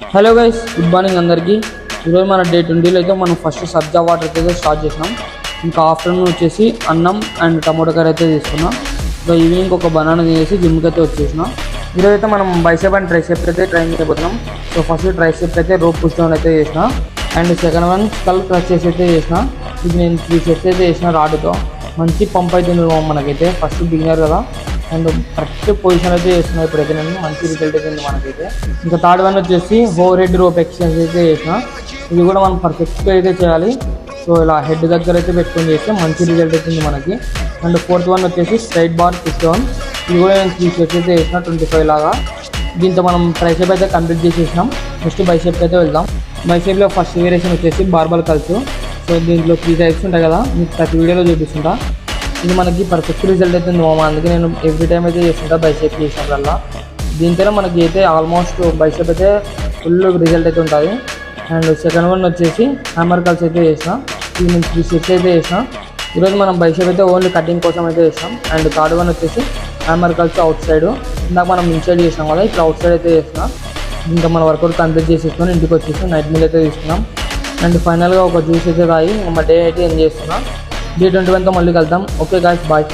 Hello guys, good morning అందరికీ. ఈరోజు మన డే 20లో అయితే మనం ఫస్ట్ సబ్జా వాటర్ అయితే స్టార్ట్ చేసినాం. ఇంకా ఆఫ్టర్నూన్ వచ్చేసి అన్నం అండ్ టమోటా కర్రీ అయితే తీసుకున్నాం. ఇంకా ఈవినింగ్ ఒక బనానా తినేసి జిమ్కి అయితే వచ్చేసినాం. ఈరోజు అయితే మనం బైసెప్ అండ్ ట్రైసెప్ అయితే ట్రైన్ చేయబోతున్నాం. సో ఫస్ట్ ట్రైసెప్ అయితే రోప్ పుష్ డౌన్ అయితే చేసిన, and second one skull crutches అయితే చేసిన. ఇది నేను 3 సెట్స్ అయితే చేసిన రాడ్తో. మంచి పంప్ అవుతుంది మనకైతే, ఫస్ట్ బిగినర్ కదా, అండ్ కరెక్ట్ పొజిషన్ అయితే చేస్తున్నా. ఇప్పుడైతే నేను మంచి రిజల్ట్ అయితే ఉంది మనకైతే. ఇంకా థర్డ్ వన్ వచ్చేసి ఓవర్ హెడ్ రోప్ ఎక్సర్సైజ్ అయితే చేసిన. ఇది కూడా మనం పర్ఫెక్ట్గా అయితే చేయాలి. సో ఇలా హెడ్ దగ్గర అయితే పెట్టుకొని చేస్తే మంచి రిజల్ట్ అవుతుంది మనకి. అండ్ ఫోర్త్ వన్ వచ్చేసి స్ట్రైట్ బార్ పుష్ డౌన్. ఇది కూడా నేను 3 సెట్స్ అయితే చేసిన 25 లాగా. దీంతో మనం ట్రైసెప్ అయితే కంప్లీట్ చేసేసినాం. నెక్స్ట్ బైసెప్ అయితే వెళ్దాం. బైసెప్లో ఫస్ట్ వేరియేషన్ వచ్చేసి బార్బల్ కల్చు. సో దీంట్లో 3 టైప్స్ ఉంటాయి కదా, మీకు ప్రతి వీడియోలో చూపిస్తుంటా. ఇది మనకి పర్ఫెక్ట్ రిజల్ట్ అవుతుంది మామ, అందుకే నేను ఎవ్రీ టైం అయితే చేస్తుంటా బైసెప్ చేసినప్పుడల్లా. దీంతో మనకి అయితే ఆల్మోస్ట్ బైసెప్ అయితే ఫుల్ రిజల్ట్ అయితే ఉంటుంది. అండ్ సెకండ్ వన్ వచ్చేసి హ్యామర్ కల్స్ అయితే చేసిన. ఇది నేను 3 సెట్స్ అయితే చేసిన. ఈరోజు మనం బైసెప్ అయితే ఓన్లీ కటింగ్ కోసం అయితే చేసినాం. అండ్ థర్డ్ వన్ వచ్చేసి హ్యామర్ కల్స్ అవుట్ సైడ్. ఇందాక మనం ఇన్సైడ్ చేసినాం కదా, ఇప్పుడు అవుట్ సైడ్ అయితే చేసిన. ఇంకా మన వర్కౌట్ కంప్లీట్ చేసేసుకొని ఇంటికి వచ్చేసి నైట్ మీల్ అయితే తీసుకున్నాం. అండ్ ఫైనల్గా ఒక జ్యూస్ అయితే తాగి మా డే అయితే ఎంజాయ్ చేస్తున్నాం. డే 21తో మళ్ళీ కలుద్దాం. Okay guys, bye.